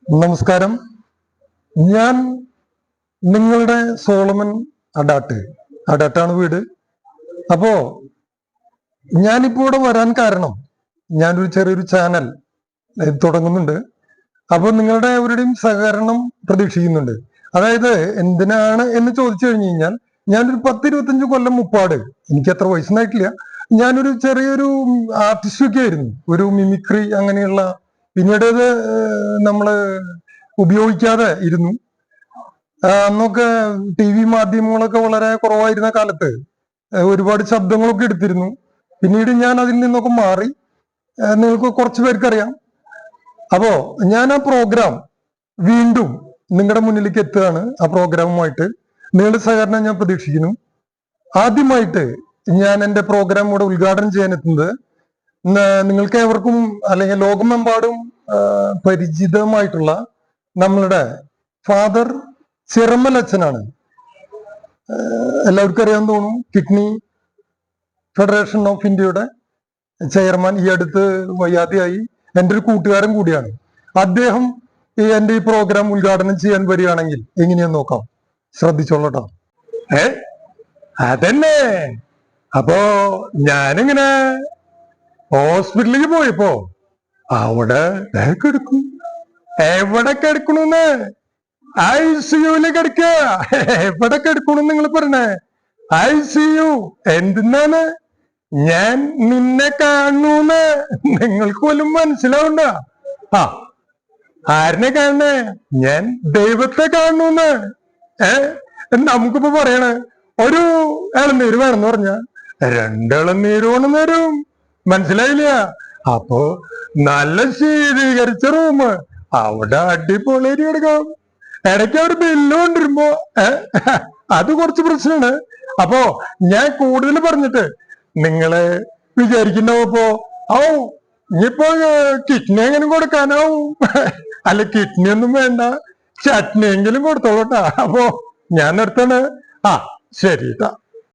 നമസ്കാരം. ഞാൻ നിങ്ങളുടെ സോളമൻ അഡാട്ടാണ് വീട്. അപ്പോ ഞാനിപ്പോ ഇവിടെ വരാൻ കാരണം ഞാനൊരു ചെറിയൊരു ചാനൽ തുടങ്ങുന്നുണ്ട്. അപ്പൊ നിങ്ങളുടെ everരുടെയും സഹകരണം പ്രതീക്ഷിക്കുന്നുണ്ട്. അതായത് എന്തിനാണ് എന്ന് ചോദിച്ചു കഴിഞ്ഞു കഴിഞ്ഞാൽ, ഞാനൊരു 10-25 കൊല്ലം മുപ്പാട്, എനിക്ക് അത്ര വയസ്സൊന്നായിട്ടില്ല, ഞാനൊരു ചെറിയൊരു ആർട്ടിസ്റ്റ് ഒക്കെ ആയിരുന്നു. ഒരു മിമിക്രി അങ്ങനെയുള്ള, പിന്നീട് അത് നമ്മള് ഉപയോഗിക്കാതെ ഇരുന്നു. അന്നൊക്കെ TV മാധ്യമങ്ങളൊക്കെ വളരെ കുറവായിരുന്ന കാലത്ത് ഒരുപാട് ശബ്ദങ്ങളൊക്കെ എടുത്തിരുന്നു. പിന്നീട് ഞാൻ അതിൽ നിന്നൊക്കെ മാറി. നിങ്ങൾക്ക് കുറച്ചു പേർക്കറിയാം. അപ്പോ ഞാൻ ആ പ്രോഗ്രാം വീണ്ടും നിങ്ങളുടെ മുന്നിലേക്ക് എത്തുകയാണ്. ആ പ്രോഗ്രാമുമായിട്ട് നിങ്ങളുടെ സഹകരണം ഞാൻ പ്രതീക്ഷിക്കുന്നു. ആദ്യമായിട്ട് ഞാൻ എൻ്റെ പ്രോഗ്രാം ഇവിടെ ഉദ്ഘാടനം ചെയ്യാൻ എത്തുന്നത് നിങ്ങൾക്ക് ഏവർക്കും അല്ലെങ്കിൽ ലോകമെമ്പാടും പരിചിതമായിട്ടുള്ള നമ്മളുടെ ഫാദർ ചിറമൽ അച്ഛനാണ്. എല്ലാവർക്കും അറിയാൻ തോന്നും, കിഡ്നി ഫെഡറേഷൻ ഓഫ് ഇന്ത്യയുടെ ചെയർമാൻ. ഈ അടുത്ത് വയ്യാതെയായി. എൻ്റെ ഒരു കൂട്ടുകാരൻ കൂടിയാണ് അദ്ദേഹം. എൻ്റെ ഈ പ്രോഗ്രാം ഉദ്ഘാടനം ചെയ്യാൻ വരികയാണെങ്കിൽ എങ്ങനെയാന്ന് നോക്കാം, ശ്രദ്ധിച്ചോളട്ടോ. അതന്നെ. അപ്പോ ഞാനിങ്ങനെ ഹോസ്പിറ്റലിലേക്ക് പോയപ്പോ അവിടെ കിടക്കും. എവിടെ കിടക്കണെന്ന്? ICUല് കിടക്ക. എവിടെ കിടക്കണെന്ന് നിങ്ങൾ പറഞ്ഞേ? ICU എന്തിനാണ്? ഞാൻ നിന്നെ കാണൂന്ന് നിങ്ങൾക്ക് പോലും മനസ്സിലാവണ്ട. ആരിനെ കാണണേ? ഞാൻ ദൈവത്തെ കാണൂന്ന്. നമുക്കിപ്പോ പറയണേ, ഒരു ഇളനീര് വേണമെന്ന് പറഞ്ഞ 2 ഇളനീര് വേണമെന്ന് വരും. മനസ്സിലായില്ല? അപ്പോ നല്ല ശീതീകരിച്ച റൂം, അവിടെ അടിപൊളിയായിട്ട് കിടക്കാം. ഇടയ്ക്ക് അവർ ബില്ല് കൊണ്ടിരുമ്പോ അത് കുറച്ച് പ്രശ്നമാണ്. അപ്പോ ഞാൻ കൂടുതൽ പറഞ്ഞിട്ട് നിങ്ങളെ വിചാരിക്കുന്നുപ്പോ ഇനിയിപ്പോ കിഡ്നി എങ്ങനെ കൊടുക്കാനാവും? അല്ല, കിഡ്നി ഒന്നും വേണ്ട, ചട്നിയെങ്കിലും കൊടുത്തോളട്ടാ. അപ്പോ ഞാൻ നിർത്തണ്. ശരി ട്ടാ.